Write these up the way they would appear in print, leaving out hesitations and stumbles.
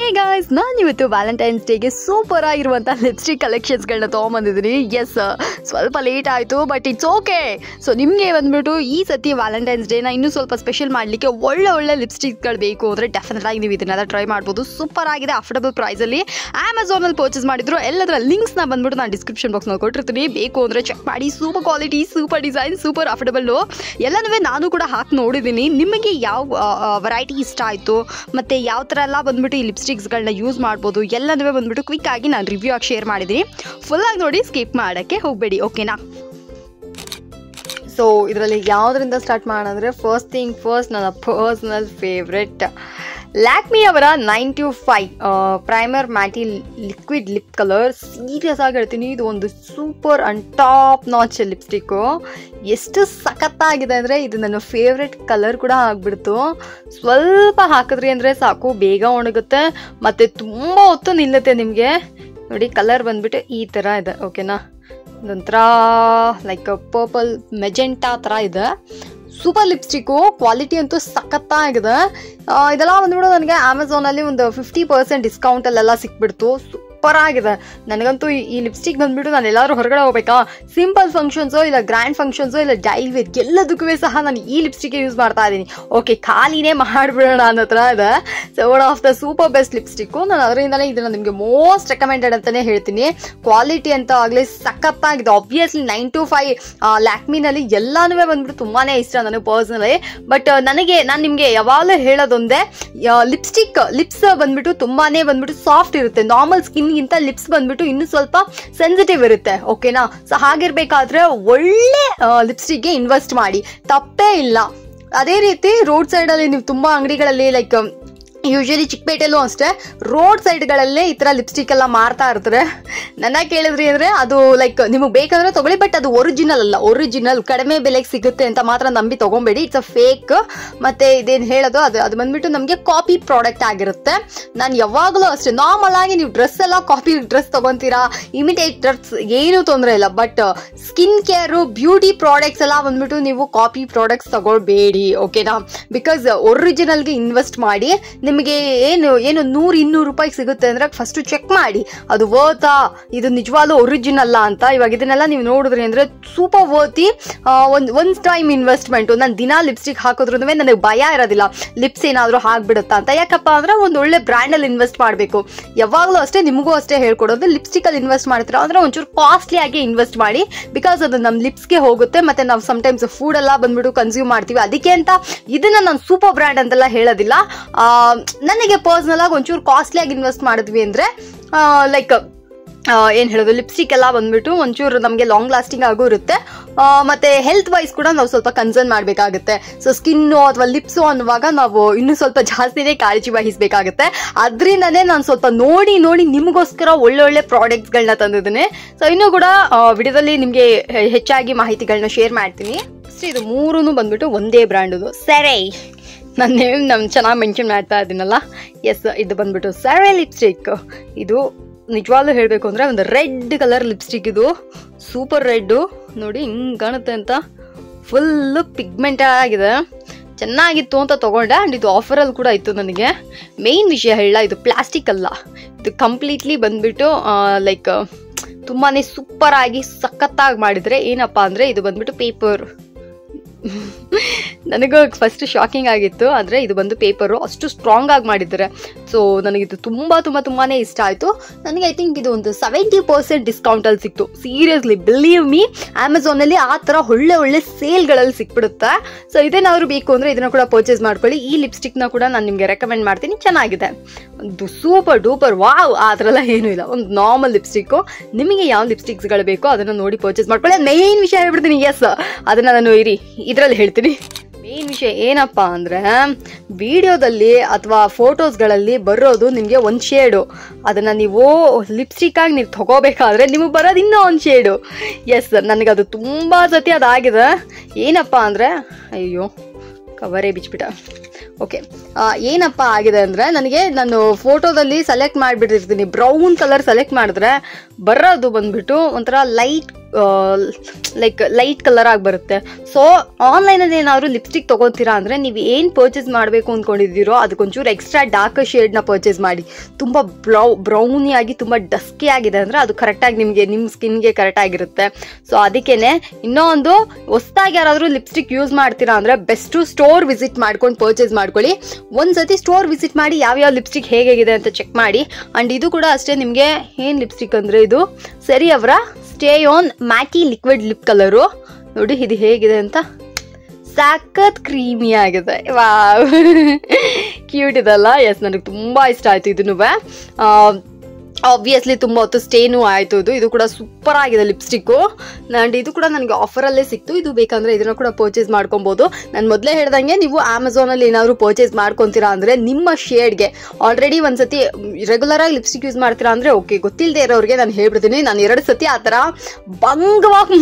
Hey guys, ನಾನು ಇವತ್ತು Valentine's ಡೇಗೆ ಸೂಪರ್ ಆಗಿರುವಂಥ ಲಿಪ್ಸ್ಟಿಕ್ ಕಲೆಕ್ಷನ್ಸ್ಗಳನ್ನ ತೊಗೊಂಬಂದಿದ್ದೀನಿ. ಎಸ್, ಸ್ವಲ್ಪ ಲೇಟ್ ಆಯಿತು, ಬಟ್ ಇಟ್ಸ್ ಓಕೆ. ಸೊ ನಿಮಗೆ ಬಂದ್ಬಿಟ್ಟು ಈ ಸತಿ ವ್ಯಾಲೆಂಟೈನ್ಸ್ ಡೇನ ಇನ್ನೂ ಸ್ವಲ್ಪ ಸ್ಪೆಷಲ್ ಮಾಡಲಿಕ್ಕೆ ಒಳ್ಳೆ ಲಿಪ್ಸ್ಟಿಕ್ಗಳು ಬೇಕು ಅಂದರೆ ಡೆಫಿನೆಟ್ ಆಗಿ ನೀವು ಇದನ್ನೆಲ್ಲ ಟ್ರೈ ಮಾಡ್ಬೋದು. ಸೂಪರ್ ಆಗಿದೆ, ಅಫೋರ್ಡಬಲ್ ಪ್ರೈಸಲ್ಲಿ ಅಮೆಝಾನಲ್ಲಿ ಪರ್ಚೇಸ್ ಮಾಡಿದ್ರು. ಎಲ್ಲದರ ಲಿಂಕ್ಸ್ನ ಬಂದ್ಬಿಟ್ಟು ನಾನು ಡಿಸ್ಕ್ರಿಪ್ಷನ್ ಬಾಕ್ಸ್ನಲ್ಲಿ ಕೊಟ್ಟಿರ್ತೀನಿ, ಬೇಕು ಅಂದರೆ ಚೆಕ್ ಮಾಡಿ. Super quality, super design, super affordable ಎಲ್ಲನೂ ನಾನು ಕೂಡ ಹಾಕಿ ನೋಡಿದ್ದೀನಿ. ನಿಮಗೆ ಯಾವ ವೆರೈಟಿ ಇಷ್ಟ ಆಯಿತು ಮತ್ತು ಯಾವ ಥರ ಎಲ್ಲ ಬಂದ್ಬಿಟ್ಟು ಈ ಲಿಪ್ಸ್ಟಿಕ್ಸ್ಗಳನ್ನ ಯೂಸ್ ಮಾಡ್ಬೋದು ಎಲ್ಲನೂ ಬಂದ್ಬಿಟ್ಟು ಕ್ವಿಕ್ ಆಗಿ ನಾನು ರಿವ್ಯೂ ಆಗಿ ಶೇರ್ ಮಾಡಿದ್ದೀನಿ. ಫುಲ್ಲಾಗಿ ನೋಡಿ, ಸ್ಕಿಪ್ ಮಾಡೋಕ್ಕೆ ಹೋಗಬೇಡಿ, ಓಕೆನಾ? ಸೊ ಇದರಲ್ಲಿ ಯಾವುದರಿಂದ ಸ್ಟಾರ್ಟ್ ಮಾಡೋಂದರೆ ಫಸ್ಟ್ ಥಿಂಗ್ ಫಸ್ಟ್, ನನ್ನ ಪರ್ಸ್ನಲ್ ಫೇವ್ರೆಟ್ ಲ್ಯಾಕ್ಮಿ ಅವರ 925 primer matte liquid lip colour. Serious ಆಗಿ ಹೇಳ್ತೀನಿ, ಇದು ಒಂದು super and top notch lipstick. ಎಷ್ಟು ಸಖತ್ತಾಗಿದೆ ಅಂದರೆ ಇದು ನನ್ನ ಫೇವ್ರೆಟ್ ಕಲರ್ ಕೂಡ ಆಗಿಬಿಡ್ತು. ಸ್ವಲ್ಪ ಹಾಕಿದ್ರಿ ಅಂದರೆ ಸಾಕು, ಬೇಗ ಒಣಗುತ್ತೆ ಮತ್ತು ತುಂಬ ಹೊತ್ತು ನಿಲ್ಲುತ್ತೆ ನಿಮಗೆ. ನೋಡಿ, ಕಲರ್ ಬಂದ್ಬಿಟ್ಟು ಈ ಥರ ಇದೆ, ಓಕೆನಾ? ಒಂಥರ ಲೈಕ್ ಪರ್ಪಲ್ ಮೆಜೆಂಟಾ ಥರ ಇದೆ. ಸೂಪರ್ ಲಿಪ್ಸ್ಟಿಕ್ಕು, ಕ್ವಾಲಿಟಿ ಅಂತೂ ಸಖತ್ತಾಗಿದೆ. ಇದೆಲ್ಲ ಬಂದ್ಬಿಟ್ಟು ನನಗೆ ಅಮೆಝಾನಲ್ಲಿ ಒಂದು 50% ಡಿಸ್ಕೌಂಟಲ್ಲೆಲ್ಲ ಸಿಕ್ಬಿಡ್ತು. ಸೂಪರ್ ಆಗಿದೆ. ನನಗಂತೂ ಈ ಲಿಪ್ಸ್ಟಿಕ್ ಬಂದ್ಬಿಟ್ಟು ನಾನು ಎಲ್ಲಾದ್ರೂ ಹೊರಗಡೆ ಹೋಗ್ಬೇಕಾ, ಸಿಂಪಲ್ ಫಂಕ್ಷನ್ಸೋ ಇಲ್ಲ ಗ್ರ್ಯಾಂಡ್ ಫಂಕ್ಷನ್ಸೋ ಇಲ್ಲ ಡೈಲಿ ವೇರ್ ಎಲ್ಲದಕ್ಕೂ ಸಹ ನಾನು ಈ ಲಿಪ್ಸ್ಟಿಕ್ ಯೂಸ್ ಮಾಡ್ತಾ ಇದ್ದೀನಿ. ಓಕೆ, ಖಾಲಿನೇ ಮಾಡಿಬಿಡೋಣ ಅನ್ನೋ ಥರ ಇದೆ. So one of the super best lipstick. ನಾನು ಅದರಿಂದಲೇ ಇದನ್ನು ನಿಮಗೆ ಮೋಸ್ಟ್ ರೆಕಮೆಂಡೆಡ್ ಅಂತಲೇ ಹೇಳ್ತೀನಿ. ಕ್ವಾಲಿಟಿ ಅಂತ ಆಗಲಿ ಸಖತ್ತಾಗಿದೆ. ಆಬ್ವಿಯಸ್ಲಿ 925 ಲ್ಯಾಕ್ಮಿನಲ್ಲಿ ಎಲ್ಲನೂ ಬಂದ್ಬಿಟ್ಟು ತುಂಬಾ ಇಷ್ಟ ನನಗೆ ಪರ್ಸನಲಿ. ಬಟ್ ನಾನು ನಿಮಗೆ ಯಾವಾಗಲೂ ಹೇಳೋದೊಂದೇ, ಲಿಪ್ಸ್ ಬಂದ್ಬಿಟ್ಟು ತುಂಬಾ ಬಂದ್ಬಿಟ್ಟು ಸಾಫ್ಟ್ ಇರುತ್ತೆ. ನಾರ್ಮಲ್ ಸ್ಕಿನ್ ಗಿಂತ ಲಿಪ್ಸ್ ಬಂದ್ಬಿಟ್ಟು ಇನ್ನೂ ಸ್ವಲ್ಪ ಸೆನ್ಸಿಟಿವ್ ಇರುತ್ತೆ, ಓಕೆನಾ? ಸೊ ಹಾಗಿರ್ಬೇಕಾದ್ರೆ ಒಳ್ಳೆ ಲಿಪ್ಸ್ಟಿಕ್ಗೆ ಇನ್ವೆಸ್ಟ್ ಮಾಡಿ, ತಪ್ಪೇ ಇಲ್ಲ. ಅದೇ ರೀತಿ ರೋಡ್ ಸೈಡಲ್ಲಿ ನೀವು ತುಂಬಾ ಅಂಗಡಿಗಳಲ್ಲಿ ಲೈಕ್ ಯೂಶಲಿ ಚಿಕ್ಕಪೇಟೆಲ್ಲೂ ಅಷ್ಟೇ ರೋಡ್ ಸೈಡ್ಗಳಲ್ಲೇ ಈ ಥರ ಲಿಪ್ಸ್ಟಿಕ್ ಎಲ್ಲ ಮಾರ್ತಾ ಇರ್ತಾರೆ. ನನ್ನ ಕೇಳಿದ್ರಿ ಅಂದರೆ ಅದು ಲೈಕ್ ನಿಮಗೆ ಬೇಕಂದ್ರೆ ತಗೊಳ್ಳಿ, ಬಟ್ ಅದು ಒರಿಜಿನಲ್ ಅಲ್ಲ. ಒರಿಜಿನಲ್ ಕಡಿಮೆ ಬೆಲೆಗೆ ಸಿಗುತ್ತೆ ಅಂತ ಮಾತ್ರ ನಂಬಿ ತೊಗೊಬೇಡಿ, ಇಟ್ಸ್ ಅ ಫೇಕ್. ಮತ್ತು ಇದೇನು ಹೇಳೋದು ಅದು ಬಂದ್ಬಿಟ್ಟು ನಮಗೆ ಕಾಪಿ ಪ್ರಾಡಕ್ಟ್ ಆಗಿರುತ್ತೆ. ನಾನು ಯಾವಾಗಲೂ ಅಷ್ಟೇ, ನಾರ್ಮಲ್ ಆಗಿ ನೀವು ಡ್ರೆಸ್ ಎಲ್ಲ ಕಾಪಿ ಡ್ರೆಸ್ ತೊಗೊತೀರಾ, ಇಮಿಟೇಟ್ ಡ್ರೆಸ್ ಏನೂ ತೊಂದರೆ ಇಲ್ಲ. But skin care, beauty products ಎಲ್ಲ ಬಂದ್ಬಿಟ್ಟು ನೀವು ಕಾಪಿ ಪ್ರಾಡಕ್ಟ್ಸ್ ತಗೊಳ್ಬೇಡಿ, ಓಕೆನಾ? ಬಿಕಾಸ್ ಒರಿಜಿನಲ್ಗೆ ಇನ್ವೆಸ್ಟ್ ಮಾಡಿ. ನಿಮಗೆ ಏನು 100-200 ರೂಪಾಯಿಗೆ ಸಿಗುತ್ತೆ ಅಂದ್ರೆ ಫಸ್ಟ್ ಚೆಕ್ ಮಾಡಿ ಅದು ವರ್ತಾ, ಇದು ನಿಜವಾಗ್ಲೂ ಒರಿಜಿನಲ್ ಅಂತ. ಇವಾಗ ಇದನ್ನೆಲ್ಲ ನೀವು ನೋಡಿದ್ರಿ ಅಂದ್ರೆ ಸೂಪರ್ ವರ್ತಿ. ಒಂದ್ ಟೈಮ್ ಇನ್ವೆಸ್ಟ್ಮೆಂಟ್. ನಾನು ದಿನಾ ಲಿಪ್ಸ್ಟಿಕ್ ಹಾಕೋದ್ರೂ ನನಗೆ ಭಯ ಇರೋದಿಲ್ಲ ಲಿಪ್ಸ್ ಏನಾದರೂ ಹಾಕ್ಬಿಡುತ್ತಾ ಅಂತ. ಯಾಕಪ್ಪ ಅಂದ್ರೆ ಒಂದು ಒಳ್ಳೆ ಬ್ರ್ಯಾಂಡಲ್ಲಿ ಇನ್ವೆಸ್ಟ್ ಮಾಡಬೇಕು. ಯಾವಾಗಲೂ ಅಷ್ಟೇ, ನಿಮಗೂ ಅಷ್ಟೇ ಹೇಳ್ಕೊಡೋದು, ಲಿಪ್ಸ್ಟಿಕಲ್ಲಿ ಇನ್ವೆಸ್ಟ್ ಮಾಡ್ತೀರಾ ಅಂದ್ರೆ ಒಂಚೂರು ಕಾಸ್ಟ್ಲಿ ಆಗಿ ಇನ್ವೆಸ್ಟ್ ಮಾಡಿ. ಬಿಕಾಸ್ ಅದು ನಮ್ಮ ಲಿಪ್ಸ್ಗೆ ಹೋಗುತ್ತೆ. ಮತ್ತೆ ನಾವು ಸಮ್ಟೈಮ್ಸ್ ಫುಡ್ ಎಲ್ಲ ಬಂದ್ಬಿಟ್ಟು ಕನ್ಸ್ಯೂಮ್ ಮಾಡ್ತೀವಿ. ಅದಕ್ಕೆ ಅಂತ ಇದನ್ನ ನಾನು ಸೂಪರ್ ಬ್ರ್ಯಾಂಡ್ ಅಂತೆಲ್ಲ ಹೇಳೋದಿಲ್ಲ. ನನಗೆ ಪರ್ಸನಲ್ ಆಗಿ ಒಂಚೂರು ಕಾಸ್ಟ್ಲಿ ಆಗಿ ಇನ್ವೆಸ್ಟ್ ಮಾಡಿದ್ವಿ ಅಂದ್ರೆ ಲೈಕ್ ಏನು ಹೇಳೋದು, ಲಿಪ್ಸ್ಟಿಕ್ ಎಲ್ಲ ಬಂದ್ಬಿಟ್ಟು ಒಂಚೂರು ನಮಗೆ ಲಾಂಗ್ ಲಾಸ್ಟಿಂಗ್ ಆಗೂ ಇರುತ್ತೆ. ಮತ್ತೆ ಹೆಲ್ತ್ ವೈಸ್ ಕೂಡ ನಾವು ಸ್ವಲ್ಪ ಕನ್ಸರ್ನ್ ಮಾಡಬೇಕಾಗುತ್ತೆ. ಸೊ ಸ್ಕಿನ್ನು ಅಥವಾ ಲಿಪ್ಸು ಅನ್ನುವಾಗ ನಾವು ಇನ್ನೂ ಸ್ವಲ್ಪ ಜಾಸ್ತಿನೇ ಕಾಳಜಿ ವಹಿಸಬೇಕಾಗುತ್ತೆ. ಅದರಿಂದನೇ ನಾನು ಸ್ವಲ್ಪ ನೋಡಿ ನಿಮಗೋಸ್ಕರ ಒಳ್ಳೊಳ್ಳೆ ಪ್ರಾಡಕ್ಟ್ಸ್ಗಳನ್ನ ತಂದಿದ್ದೀನಿ. ಸೊ ಇನ್ನೂ ಕೂಡ ವಿಡಿಯೋದಲ್ಲಿ ನಿಮಗೆ ಹೆಚ್ಚಾಗಿ ಮಾಹಿತಿಗಳನ್ನ ಶೇರ್ ಮಾಡ್ತೀನಿ. ಇದು ಮೂರೂ ಬಂದ್ಬಿಟ್ಟು ಒಂದೇ ಬ್ರ್ಯಾಂಡದು, ಸೆರೈ. ನಾನು ಚೆನ್ನಾಗಿ ಮೆನ್ಷನ್ ಮಾಡ್ತಾ ಇದ್ದೀನಲ್ಲ. ಎಸ್, ಇದು ಬಂದ್ಬಿಟ್ಟು ಸೆರೈ ಲಿಪ್ಸ್ಟಿಕ್. ಇದು ನಿಜವಾಗ್ಲೂ ಹೇಳಬೇಕು ಅಂದರೆ ಒಂದು ರೆಡ್ ಕಲರ್ ಲಿಪ್ಸ್ಟಿಕ್. ಇದು ಸೂಪರ್ ರೆಡ್ಡು, ನೋಡಿ ಹಿಂಗೆ ಕಾಣುತ್ತೆ ಅಂತ. ಫುಲ್ಲು ಪಿಗ್ಮೆಂಟೆಡ್ ಆಗಿದೆ. ಚೆನ್ನಾಗಿತ್ತು ಅಂತ ತೊಗೊಂಡೆ. ಆ್ಯಂಡ್ ಇದು ಆಫರಲ್ಲಿ ಕೂಡ ಇತ್ತು ನನಗೆ. ಮೇಯ್ನ್ ವಿಷಯ ಹೇಳ, ಇದು ಪ್ಲಾಸ್ಟಿಕ್ ಅಲ್ಲ, ಇದು ಕಂಪ್ಲೀಟ್ಲಿ ಬಂದ್ಬಿಟ್ಟು ಲೈಕ್ ತುಂಬಾ ಸೂಪರ್ ಆಗಿ ಸಖತ್ತಾಗಿ ಮಾಡಿದರೆ. ಏನಪ್ಪ ಅಂದರೆ ಇದು ಬಂದ್ಬಿಟ್ಟು ಪೇಪರ್. ನನಗೂ ಫಸ್ಟ್ ಶಾಕಿಂಗ್ ಆಗಿತ್ತು, ಆದರೆ ಇದು ಬಂದು ಪೇಪರು ಅಷ್ಟು ಸ್ಟ್ರಾಂಗ್ ಆಗಿ ಮಾಡಿದ್ದಾರೆ. ಸೊ ನನಗಿದು ತುಂಬಾ ಇಷ್ಟ ಆಯಿತು. ನನಗೆ ಐ ಥಿಂಕ್ ಇದು ಒಂದು 70% ಡಿಸ್ಕೌಂಟಲ್ಲಿ ಸಿಕ್ತು. ಸೀರಿಯಸ್ಲಿ, ಬಿಲೀವ್ ಮೀ, ಅಮೆಝಾನಲ್ಲಿ ಆ ಥರ ಒಳ್ಳೆ ಸೇಲ್ಗಳಲ್ಲಿ ಸಿಕ್ಬಿಡುತ್ತೆ. ಸೊ ಇದೇನಾದ್ರು ಬೇಕು ಅಂದರೆ ಇದನ್ನು ಕೂಡ ಪರ್ಚೇಸ್ ಮಾಡ್ಕೊಳ್ಳಿ. ಈ ಲಿಪ್ಸ್ಟಿಕ್ನ ಕೂಡ ನಾನು ನಿಮಗೆ ರೆಕಮೆಂಡ್ ಮಾಡ್ತೀನಿ, ಚೆನ್ನಾಗಿದೆ. ಒಂದು ಸೂಪರ್ ಡೂಪರ್ ವಾವ್ ಆ ಥರ ಎಲ್ಲ ಏನೂ ಇಲ್ಲ, ಒಂದು ನಾರ್ಮಲ್ ಲಿಪ್ಸ್ಟಿಕ್ಕು. ನಿಮಗೆ ಯಾವ ಲಿಪ್ಸ್ಟಿಕ್ಸ್ಗಳು ಬೇಕೋ ಅದನ್ನು ನೋಡಿ ಪರ್ಚೇಸ್ ಮಾಡ್ಕೊಳ್ಳಿ. ಮೇಯ್ನ್ ವಿಷಯ ಹೇಳ್ಬಿಡ್ತೀನಿ, ಎಸ್, ಅದನ್ನು ನಾನು ಇದರಲ್ಲಿ ಹೇಳ್ತೀನಿ. ಮೇನ್ ವಿಷಯ ಏನಪ್ಪ ಅಂದರೆ, ವಿಡಿಯೋದಲ್ಲಿ ಅಥವಾ ಫೋಟೋಸ್ಗಳಲ್ಲಿ ಬರೋದು ನಿಮಗೆ ಒಂದು ಶೇಡು. ಅದನ್ನು ನೀವು ಲಿಪ್ಸ್ಟಿಕ್ಕಾಗಿ ನೀವು ತಗೋಬೇಕಾದ್ರೆ ನಿಮಗೆ ಬರೋದು ಇನ್ನೂ ಒಂದು ಶೇಡು. ಎಸ್, ನನಗದು ತುಂಬ ಸತಿ ಅದಾಗಿದೆ. ಏನಪ್ಪ ಅಂದರೆ, ಅಯ್ಯೋ ಕವರೇ ಬಿಚ್ಬಿಟ್ಟ. ಓಕೆ, ಏನಪ್ಪ ಆಗಿದೆ ಅಂದರೆ, ನಾನು ಫೋಟೋದಲ್ಲಿ ಸೆಲೆಕ್ಟ್ ಮಾಡಿಬಿಟ್ಟಿರ್ತೀನಿ, ಬ್ರೌನ್ ಕಲರ್ ಸೆಲೆಕ್ಟ್ ಮಾಡಿದ್ರೆ ಬರೋದು ಬಂದ್ಬಿಟ್ಟು ಒಂಥರ ಲೈಟ್ ಲೈಕ್ ಲೈಟ್ ಕಲರ್ ಆಗಿ ಬರುತ್ತೆ. ಸೊ ಆನ್ಲೈನಲ್ಲಿ ಏನಾದ್ರು ಲಿಪ್ಸ್ಟಿಕ್ ತೊಗೊತೀರಾ ಅಂದರೆ ನೀವು ಏನು ಪರ್ಚೇಸ್ ಮಾಡಬೇಕು ಅಂದ್ಕೊಂಡಿದ್ದೀರೋ ಅದಕ್ಕೊಂಚೂರು ಎಕ್ಸ್ಟ್ರಾ ಡಾರ್ಕ್ ಶೇಡ್ನ ಪರ್ಚೇಸ್ ಮಾಡಿ. ತುಂಬ ಬ್ರೌನಿ ಆಗಿ ತುಂಬ ಡಸ್ಕಿ ಆಗಿದೆ ಅಂದರೆ ಅದು ಕರೆಕ್ಟಾಗಿ ನಿಮ್ಮ ಸ್ಕಿನ್ಗೆ ಕರೆಕ್ಟ್ ಆಗಿರುತ್ತೆ. ಸೊ ಅದಕ್ಕೇನೆ ಇನ್ನೊಂದು ಹೊಸದಾಗಿ ಯಾರಾದರೂ ಲಿಪ್ಸ್ಟಿಕ್ ಯೂಸ್ ಮಾಡ್ತೀರಾ ಅಂದರೆ ಬೆಸ್ಟು ಸ್ಟೋರ್ ವಿಸಿಟ್ ಮಾಡ್ಕೊಂಡು ಪರ್ಚೇಸ್ ಮಾಡ್ಕೊಳ್ಳಿ. ಒಂದ್ಸತಿ ಸ್ಟೋರ್ ವಿಸಿಟ್ ಮಾಡಿ ಯಾವ್ಯಾವ ಲಿಪ್ಸ್ಟಿಕ್ ಹೇಗಿದೆ ಅಂತ ಚೆಕ್ ಮಾಡಿ. ಅಂಡ್ ಇದು ಕೂಡ ಅಷ್ಟೇ, ನಿಮಗೆ ಏನು ಲಿಪ್ಸ್ಟಿಕ್ ಅಂದರೆ ಇದು ಸರಿ ಅವರ stay on matte liquid lip colour. ನೋಡಿ ಇದು ಹೇಗಿದೆ ಅಂತ, ಸಖತ್ ಕ್ರೀಮಿ ಆಗಿದೆ. ವಾವ್ ಕ್ಯೂಟ್ ಇದಲ್ಲ. ಎಸ್, ನನಗೆ ತುಂಬ ಇಷ್ಟ ಆಯಿತು ಇದನ್ನು. ಆಬ್ವಿಯಸ್ಲಿ ತುಂಬ ಹೊತ್ತು ಸ್ಟೇನು ಆಯಿತು. ಇದು ಕೂಡ ಸೂಪರ್ ಆಗಿದೆ ಲಿಪ್ಸ್ಟಿಕ್ಕು. ಆ್ಯಂಡ್ ಇದು ಕೂಡ ನನಗೆ ಆಫರಲ್ಲೇ ಸಿಕ್ತು. ಇದು ಬೇಕಂದರೆ ಇದನ್ನು ಕೂಡ ಪರ್ಚೇಸ್ ಮಾಡ್ಕೊಬೋದು. ನಾನು ಮೊದಲೇ ಹೇಳ್ದಂಗೆ ನೀವು ಅಮೆಝಾನಲ್ಲಿ ಏನಾದರೂ ಪರ್ಚೇಸ್ ಮಾಡ್ಕೊತೀರಾ ಅಂದರೆ ನಿಮ್ಮ ಶೇಡ್ಗೆ ಆಲ್ರೆಡಿ ಒಂದ್ಸತಿ ರೆಗ್ಯುಲರಾಗಿ ಲಿಪ್ಸ್ಟಿಕ್ ಯೂಸ್ ಮಾಡ್ತೀರಾ ಅಂದರೆ ಓಕೆ, ಗೊತ್ತಿಲ್ಲದೆ ಇರೋರಿಗೆ ನಾನು ಹೇಳ್ಬಿಡ್ತೀನಿ, ನಾನು 2 ಸತಿ ಆ ಥರ ಭಂಗವಾಗಿ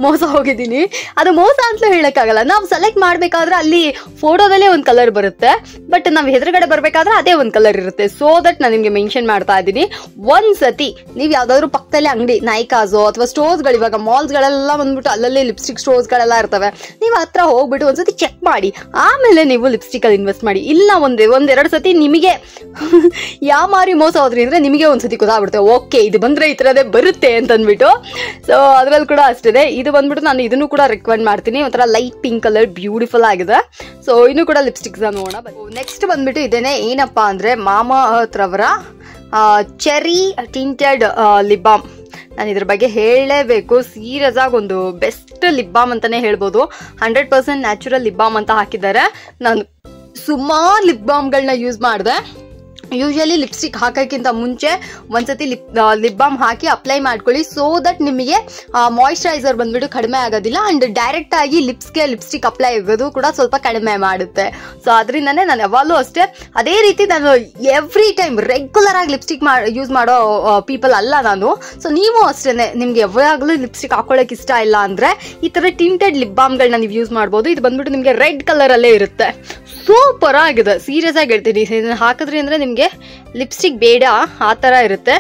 ಮೋಸ ಹೋಗಿದ್ದೀನಿ. ಅದು ಮೋಸ ಅಂತಲೂ ಹೇಳೋಕ್ಕಾಗಲ್ಲ. ನಾವು ಸೆಲೆಕ್ಟ್ ಮಾಡಬೇಕಾದ್ರೆ ಅಲ್ಲಿ ಫೋಟೋದಲ್ಲೇ ಒಂದು ಕಲರ್ ಬರುತ್ತೆ, ಬಟ್ ನಾವು ಎದುರುಗಡೆ ಬರಬೇಕಾದ್ರೆ ಅದೇ ಒಂದು ಕಲರ್ ಇರುತ್ತೆ. ಸೊ ದಟ್ ನಾನು ನಿಮಗೆ ಮೆನ್ಷನ್ ಮಾಡ್ತಾ ಇದ್ದೀನಿ. ಒಂದ್ಸತಿ ನೀವು ಯಾವ್ದಾದ್ರು ಪಕ್ಕದಲ್ಲಿ ಅಂಗಡಿ ನೈಕಾಸೋ ಅಥವಾ ಸ್ಟೋರ್ಸ್ಗಳು, ಇವಾಗ ಮಾಲ್ಸ್ಗಳೆಲ್ಲ ಬಂದ್ಬಿಟ್ಟು ಅಲ್ಲಲ್ಲಿ ಲಿಪ್ಸ್ಟಿಕ್ ಸ್ಟೋರ್ಸ್ಗಳೆಲ್ಲ ಇರ್ತವೆ, ನೀವು ಹತ್ರ ಹೋಗ್ಬಿಟ್ಟು ಒಂದ್ಸತಿ ಚೆಕ್ ಮಾಡಿ ಆಮೇಲೆ ನೀವು ಲಿಪ್ಸ್ಟಿಕ್ ಅಲ್ಲಿ ಇನ್ವೆಸ್ಟ್ ಮಾಡಿ. ಇಲ್ಲ ಒಂದೆರಡು ಸತಿ ನಿಮಗೆ ಯಾವ ಮಾರಿ ಮೋಸ ಹೋದ್ರಿ ಅಂದ್ರೆ ನಿಮಗೆ ಒಂದ್ಸತಿ ಗೊತ್ತಾಗ್ಬಿಡುತ್ತೆ, ಓಕೆ ಇದು ಬಂದ್ರೆ ಈ ತರದೇ ಬರುತ್ತೆ ಅಂತ ಅಂದ್ಬಿಟ್ಟು. ಸೊ ಅದ್ರಲ್ಲಿ ಕೂಡ ಅಷ್ಟಿದೆ. ಇದು ಬಂದ್ಬಿಟ್ಟು ನಾನು ಇದನ್ನು ಕೂಡ ರೆಕಮೆಂಡ್ ಮಾಡ್ತೀನಿ. ಒಂಥರ ಲೈಟ್ ಪಿಂಕ್ ಕಲರ್ ಬ್ಯೂಟಿಫುಲ್ ಆಗಿದೆ. ಸೊ ಇನ್ನು ಕೂಡ ಲಿಪ್ಸ್ಟಿಕ್ಸ್ ನೋಡೋಣ. ನೆಕ್ಸ್ಟ್ ಬಂದ್ಬಿಟ್ಟು ಇದೇನೆ, ಏನಪ್ಪಾ ಅಂದ್ರೆ ಮಾಮಾ ಅರ್ತ್ ರವರ ಚೆರಿ ಟಿಂಟೆಡ್ ಲಿಪ್ ಬಾಮ್. ನಾನು ಇದ್ರ ಬಗ್ಗೆ ಹೇಳಲೇಬೇಕು. ಸೀರಿಯಸ್ ಆಗಿ ಒಂದು ಬೆಸ್ಟ್ ಲಿಪ್ ಬಾಮ್ ಅಂತಾನೆ ಹೇಳ್ಬೋದು. 100% ನ್ಯಾಚುರಲ್ ಲಿಪ್ ಬಾಮ್ ಅಂತ ಹಾಕಿದ್ದಾರೆ. ನಾನು ಸುಮಾರು ಲಿಪ್ ಬಾಮ್ಗಳನ್ನ ಯೂಸ್ ಮಾಡಿದೆ. ಯೂಶಲಿ ಲಿಪ್ಸ್ಟಿಕ್ ಹಾಕೋಕ್ಕಿಂತ ಮುಂಚೆ ಒಂದ್ಸತಿ ಲಿಪ್ ಬಾಮ್ ಹಾಕಿ ಅಪ್ಲೈ ಮಾಡ್ಕೊಳ್ಳಿ. ಸೊ ದಟ್ ನಿಮಗೆ ಮಾಯಿಶ್ಚರೈಸರ್ ಬಂದ್ಬಿಟ್ಟು ಕಡಿಮೆ ಆಗೋದಿಲ್ಲ. ಅಂಡ್ ಡೈರೆಕ್ಟ್ ಆಗಿ ಲಿಪ್ಸ್ಗೆ ಲಿಪ್ಸ್ಟಿಕ್ ಅಪ್ಲೈ ಆಗೋದು ಕೂಡ ಸ್ವಲ್ಪ ಕಡಿಮೆ ಮಾಡುತ್ತೆ. ಸೊ ಅದರಿಂದನೇ ನಾನು ಯಾವಾಗಲೂ ಅಷ್ಟೇ ಅದೇ ರೀತಿ ನಾನು ಎವ್ರಿ ಟೈಮ್ ರೆಗ್ಯುಲರ್ ಆಗಿ ಲಿಪ್ಸ್ಟಿಕ್ ಯೂಸ್ ಮಾಡೋ ಪೀಪಲ್ ಅಲ್ಲ ನಾನು. ಸೊ ನೀವು ಅಷ್ಟೇ, ನಿಮ್ಗೆ ಯಾವಾಗಲೂ ಲಿಪ್ಸ್ಟಿಕ್ ಹಾಕೊಳ್ಳೋಕೆ ಇಷ್ಟ ಇಲ್ಲ ಅಂದ್ರೆ ಈ ತರ ಟಿಂಟೆಡ್ ಲಿಪ್ ಬಾಮ್ಗಳನ್ನ ನೀವು ಯೂಸ್ ಮಾಡ್ಬೋದು. ಇದು ಬಂದ್ಬಿಟ್ಟು ನಿಮಗೆ ರೆಡ್ ಕಲರ್ ಅಲ್ಲೇ ಇರುತ್ತೆ. ಸೂಪರ್ ಆಗಿದೆ, ಸೀರಿಯಸ್ ಆಗಿ ಹೇಳ್ತೀನಿ. ಹಾಕಿದ್ರಿ ಅಂದ್ರೆ ನಿಮ್ಗೆ ಲಿಪ್ಸ್ಟಿಕ್ ಬೇಡ ಆ ತರ ಇರುತ್ತೆ.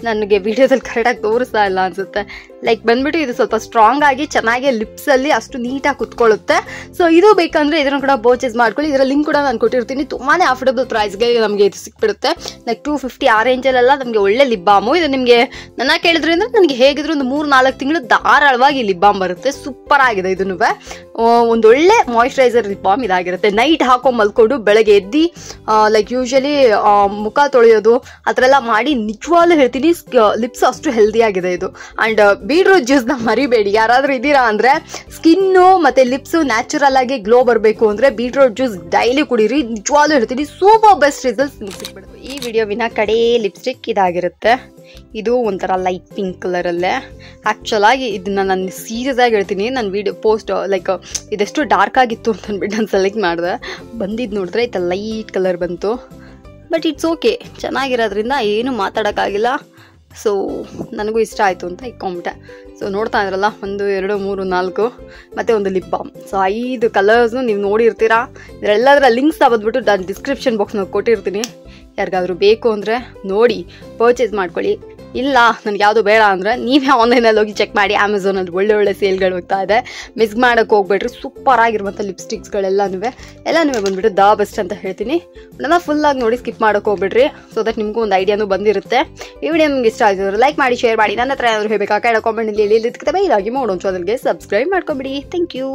ನನಗೆ ವಿಡಿಯೋದಲ್ಲಿ ಕರೆಕ್ಟಾಗಿ ತೋರಿಸ್ತಾ ಇಲ್ಲ ಅನ್ಸುತ್ತೆ. ಲೈಕ್ ಬಂದ್ಬಿಟ್ಟು ಇದು ಸ್ವಲ್ಪ ಸ್ಟ್ರಾಂಗ್ ಆಗಿ ಚೆನ್ನಾಗಿ ಲಿಪ್ಸ್ ಅಲ್ಲಿ ಅಷ್ಟು ನೀಟಾಗಿ ಕುತ್ಕೊಳ್ಳುತ್ತೆ. ಸೊ ಇದು ಬೇಕಂದ್ರೆ ಇದನ್ನು ಕೂಡ ಪರ್ಚೇಸ್ ಮಾಡ್ಕೊಳ್ಳಿ. ಇದರ ಲಿಂಕ್ ಕೂಡ ನಾನು ಕೊಟ್ಟಿರ್ತೀನಿ. ತುಂಬಾನೇ ಅಫೋರ್ಡಬಲ್ ಪ್ರೈಸ್ಗೆ ನಮಗೆ ಇದು ಸಿಕ್ಬಿಡುತ್ತೆ. ಲೈಕ್ 250 ಆ ರೇಂಜಲ್ಲೆಲ್ಲ ನಮಗೆ ಒಳ್ಳೆ ಲಿಪ್ ಬಾಮು. ಇದು ನಿಮಗೆ ನನ್ನ ಕೇಳಿದ್ರಿ ಅಂದ್ರೆ ನನಗೆ ಹೇಗಿದ್ರು ಒಂದು 3-4 ತಿಂಗಳು ಧಾರಾಳವಾಗಿ ಲಿಪ್ ಬಾಮ್ ಬರುತ್ತೆ. ಸೂಪರ್ ಆಗಿದೆ. ಇದನ್ನು ಒಂದು ಒಳ್ಳೆ ಮಾಯಿಶ್ಚರೈಸರ್ ಲಿಪ್ ಬಾಮ್ ಇದಾಗಿರುತ್ತೆ. ನೈಟ್ ಹಾಕೊಂಡ್ ಮಲ್ಕೊಂಡು ಬೆಳಗ್ಗೆ ಎದ್ದು ಲೈಕ್ ಯೂಶಲಿ ಮುಖ ತೊಳೆಯೋದು ಆ ಥರ ಎಲ್ಲ ಮಾಡಿ ನಿಜವಾಗ್ಲೂ ಹೇಳ್ತೀನಿ ಲಿಪ್ಸ್ ಅಷ್ಟು ಹೆಲ್ದಿ ಆಗಿದೆ ಇದು. ಅಂಡ್ ಬೀಟ್ರೂಟ್ ಜ್ಯೂಸ್ನ ಮರಿಬೇಡಿ. ಯಾರಾದ್ರೂ ಇದ್ದೀರಾ ಅಂದ್ರೆ ಸ್ಕಿನ್ನು ಮತ್ತೆ ಲಿಪ್ಸ್ ನ್ಯಾಚುರಲ್ ಆಗಿ ಗ್ಲೋ ಬರಬೇಕು ಅಂದ್ರೆ ಬೀಟ್ರೂಟ್ ಜ್ಯೂಸ್ ಡೈಲಿ ಕುಡೀರಿ. ನಿಜವಾಗ್ಲೂ ಹೇಳ್ತೀನಿ ಸೂಪರ್ ಬೆಸ್ಟ್ ರಿಸಲ್ಟ್ಸ್ ಸಿಕ್ಬಿಡುತ್ತೆ. ಈ ವಿಡಿಯೋವಿನ ಕಡೆ ಲಿಪ್ಸ್ಟಿಕ್ ಇದಾಗಿರುತ್ತೆ. ಇದು ಒಂಥರ ಲೈಟ್ ಪಿಂಕ್ ಕಲರ್ ಅಲ್ಲೇ. ಆಕ್ಚುಲ್ ಆಗಿ ಇದನ್ನ ನಾನು ಸೀರಿಯಸ್ ಆಗಿ ಹೇಳ್ತೀನಿ, ನನ್ನ ವಿಡಿಯೋ ಪೋಸ್ಟ್ ಲೈಕ್ ಇದೆಷ್ಟು ಡಾರ್ಕ್ ಆಗಿತ್ತು ಅಂತ ಅಂದ್ಬಿಟ್ಟು ನಾನು ಸೆಲೆಕ್ಟ್ ಮಾಡಿದೆ. ಬಂದಿದ್ದು ನೋಡಿದ್ರೆ ಇದು ಲೈಟ್ ಕಲರ್ ಬಂತು. ಬಟ್ ಇಟ್ಸ್ ಓಕೆ, ಚೆನ್ನಾಗಿರೋದ್ರಿಂದ ಏನು ಮಾತಾಡೋಕ್ಕಾಗಿಲ್ಲ. ಸೊ ನನಗೂ ಇಷ್ಟ ಆಯಿತು ಅಂತ ಇಟ್ಕೊಂಬಿಟ್ಟೆ. ಸೊ ನೋಡ್ತಾ ಇದ್ರಲ್ಲ, 1 2 3 4 ಮತ್ತು ಒಂದು ಲಿಪ್ ಬಾಮ್. ಸೊ 5 ಕಲರ್ಸ್ನು ನೀವು ನೋಡಿರ್ತೀರಾ. ಇದರೆಲ್ಲದರ ಲಿಂಕ್ಸ್ ಬಂದ್ಬಿಟ್ಟು ನಾನು ಡಿಸ್ಕ್ರಿಪ್ಷನ್ ಬಾಕ್ಸ್ನಾಗ ಕೊಟ್ಟಿರ್ತೀನಿ. ಯಾರಿಗಾದ್ರೂ ಬೇಕು ಅಂದರೆ ನೋಡಿ ಪರ್ಚೇಸ್ ಮಾಡ್ಕೊಳ್ಳಿ. ಇಲ್ಲ ನನಗೆ ಯಾವುದು ಬೇಡ ಅಂದರೆ ನೀವೇ ಆನ್ಲೈನಲ್ಲಿ ಹೋಗಿ ಚೆಕ್ ಮಾಡಿ. ಅಮೆಝಾನಲ್ಲಿ ಒಳ್ಳೆ ಸೇಲ್ಗಳು ಹೋಗ್ತಾ ಇದೆ. ಮಿಸ್ ಮಾಡೋಕ್ಕೆ ಹೋಗ್ಬೇಡ್ರಿ. ಸೂಪರ್ ಆಗಿರುವಂಥ ಲಿಪ್ಸ್ಟಿಕ್ಸ್ಗಳೆಲ್ಲನೂ ಬಂದುಬಿಟ್ಟು ದ ಬೆಸ್ಟ್ ಅಂತ ಹೇಳ್ತೀನಿ. ನನ್ನ ಫುಲ್ಲಾಗಿ ನೋಡಿ ಸ್ಕಿಪ್ ಮಾಡೋಕ್ಕೆ ಹೋಗ್ಬೇಡ್ರಿ. ಸೊ ದಟ್ ನಿಮಗೂ ಒಂದು ಐಡಿಯಾನು ಬಂದಿರುತ್ತೆ. ಈ ವಿಡಿಯೋ ನಿಮ್ಗೆ ಇಷ್ಟ ಆಯಿತು ಲೈಕ್ ಮಾಡಿ, ಶೇರ್ ಮಾಡಿ. ನನ್ನ ಹತ್ರ ಏನಾದರೂ ಹೇಳಬೇಕಾ ಕಾಮೆಂಟಲ್ಲಿ ಹೇಳಿ. ಇದಾಗಿ ಮಾಡೋಣ ಚಾನಲ್ಗೆ ಸಬ್ಸ್ಕ್ರೈಬ್ ಮಾಡ್ಕೊಂಬಿಡಿ. Thank you.